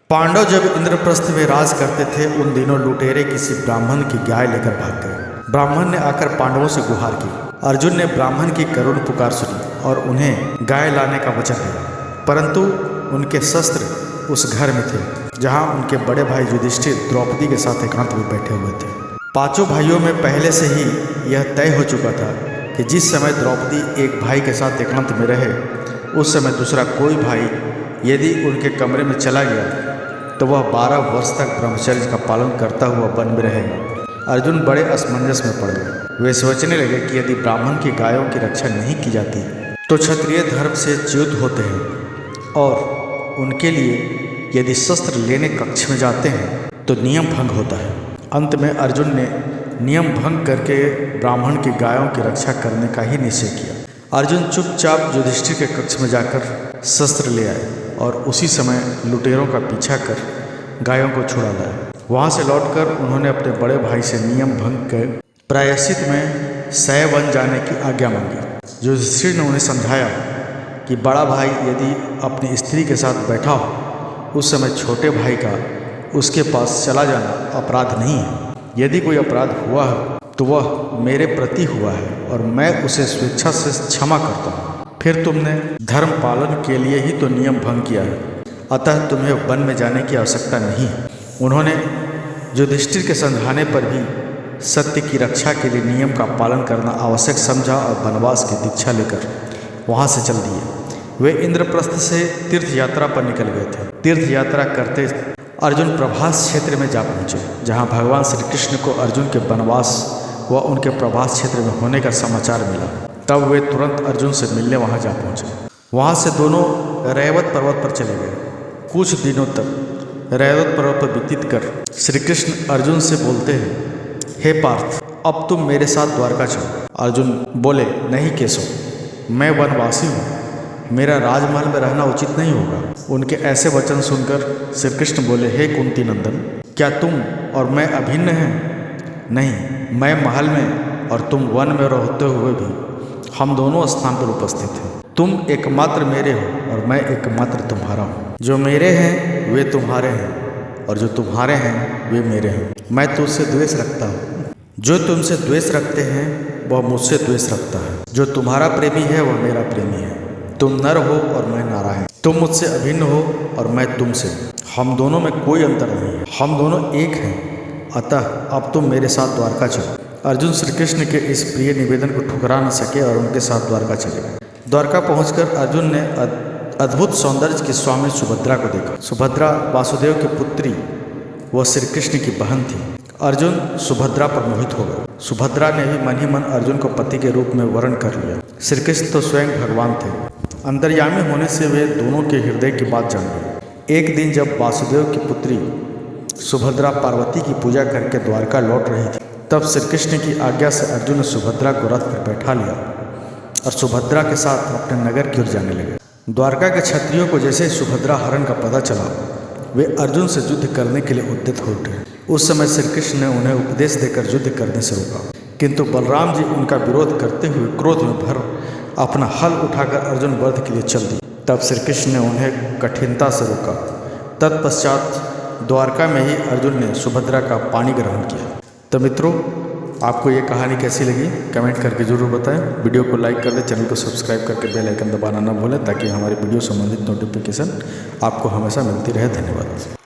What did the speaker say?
पांडव जब इंद्रप्रस्थ में राज करते थे उन दिनों लुटेरे किसी ब्राह्मण की गाय लेकर भाग गए। ब्राह्मण ने आकर पांडवों से गुहार की। अर्जुन ने ब्राह्मण की करुण पुकार सुनी और उन्हें गाय लाने का वचन दिया, परंतु उनके शस्त्र उस घर में थे जहां उनके बड़े भाई युधिष्ठिर द्रौपदी के साथ एकांत में बैठे हुए थे। पांचों भाइयों में पहले से ही यह तय हो चुका था कि जिस समय द्रौपदी एक भाई के साथ एकांत में रहे उस समय दूसरा कोई भाई यदि उनके कमरे में चला गया तो वह 12 वर्ष तक ब्रह्मचर्य का पालन करता हुआ वन में रहेगा। अर्जुन बड़े असमंजस में पड़ गए। वे सोचने लगे कि यदि ब्राह्मण की गायों की रक्षा नहीं की जाती तो क्षत्रिय धर्म से च्युत होते हैं और उनके लिए यदि शस्त्र लेने कक्ष में जाते हैं तो नियम भंग होता है। अंत में अर्जुन ने नियम भंग करके ब्राह्मण की गायों की रक्षा करने का ही निश्चय किया। अर्जुन चुपचाप युधिष्ठिर के कक्ष में जाकर शस्त्र ले आए और उसी समय लुटेरों का पीछा कर गायों को छुड़ा लाए। वहाँ से लौटकर उन्होंने अपने बड़े भाई से नियम भंग कर प्रायश्चित में सय वन जाने की आज्ञा मांगी। युधिष्ठिर ने उन्हें समझाया कि बड़ा भाई यदि अपनी स्त्री के साथ बैठा हो उस समय छोटे भाई का उसके पास चला जाना अपराध नहीं है। यदि कोई अपराध हुआ है तो वह मेरे प्रति हुआ है और मैं उसे स्वेच्छा से क्षमा करता हूँ। फिर तुमने धर्म पालन के लिए ही तो नियम भंग किया है, अतः तुम्हें वन में जाने की आवश्यकता नहीं है। उन्होंने युधिष्ठिर के समझाने पर भी सत्य की रक्षा के लिए नियम का पालन करना आवश्यक समझा और वनवास की दीक्षा लेकर वहाँ से चल दिए। वे इंद्रप्रस्थ से तीर्थ यात्रा पर निकल गए थे। तीर्थ यात्रा करते अर्जुन प्रभास क्षेत्र में जा पहुँचे, जहाँ भगवान श्री कृष्ण को अर्जुन के वनवास व उनके प्रभास क्षेत्र में होने का समाचार मिला। तब वे तुरंत अर्जुन से मिलने वहाँ जा पहुँचे। वहाँ से दोनों रैवत पर्वत पर चले गए। कुछ दिनों तक रैवत पर्वत पर व्यतीत कर श्री कृष्ण अर्जुन से बोलते हैं, हे पार्थ, अब तुम मेरे साथ द्वारका चलो। अर्जुन बोले, नहीं केशव, मैं वनवासी हूँ, मेरा राजमहल में रहना उचित नहीं होगा। उनके ऐसे वचन सुनकर श्री कृष्ण बोले, हे कुंती नंदन, क्या तुम और मैं अभिन्न हैं? नहीं, मैं महल में और तुम वन में रहते हुए भी हम दोनों स्थान पर उपस्थित हैं। तुम एकमात्र मेरे हो और मैं एकमात्र तुम्हारा हूँ। जो मेरे हैं वे तुम्हारे हैं और जो तुम्हारे हैं वे मेरे हैं। मैं तुझसे द्वेष रखता हूँ, जो तुमसे द्वेष रखते हैं वह मुझसे द्वेष रखता है। जो तुम्हारा प्रेमी है वह मेरा प्रेमी है। तुम नर हो और मैं नारायण। तुम मुझसे अभिन्न हो और मैं तुमसे। हम दोनों में कोई अंतर नहीं है, हम दोनों एक हैं। अतः अब तुम मेरे साथ द्वारका चलो। अर्जुन श्री कृष्ण के इस प्रिय निवेदन को ठुकरा न सके और उनके साथ द्वारका चले गए। द्वारका पहुंचकर अर्जुन ने अद्भुत सौंदर्य की स्वामी सुभद्रा को देखा। सुभद्रा वासुदेव की पुत्री व श्री कृष्ण की बहन थी। अर्जुन सुभद्रा पर मोहित हो गए। सुभद्रा ने भी मन ही मन अर्जुन को पति के रूप में वर्ण कर लिया। श्री कृष्ण तो स्वयं भगवान थे। अंतर्यामी होने से वे दोनों के हृदय की बात जान गए। एक दिन जब वासुदेव की पुत्री सुभद्रा पार्वती की पूजा करके द्वारका लौट रही थी, तब श्री कृष्ण की आज्ञा से अर्जुन ने सुभद्रा को रथ पर बैठा लिया और सुभद्रा के साथ अपने नगर की ओर जाने लगे। द्वारका के क्षत्रियों को जैसे सुभद्रा हरण का पता चला, वे अर्जुन से युद्ध करने के लिए उद्यत हो उठे। उस समय श्री कृष्ण ने उन्हें उपदेश देकर युद्ध करने से रोका, किंतु बलराम जी उनका विरोध करते हुए क्रोध में भर अपना हल उठाकर अर्जुन वध के लिए चल दिए। तब श्री कृष्ण ने उन्हें कठिनता से रोका। तत्पश्चात द्वारका में ही अर्जुन ने सुभद्रा का पानी ग्रहण किया। तो मित्रों, आपको ये कहानी कैसी लगी कमेंट करके ज़रूर बताएं। वीडियो को लाइक कर दें, चैनल को सब्सक्राइब करके बेल आइकन दबाना न भूलें ताकि हमारी वीडियो संबंधित नोटिफिकेशन आपको हमेशा मिलती रहे। धन्यवाद।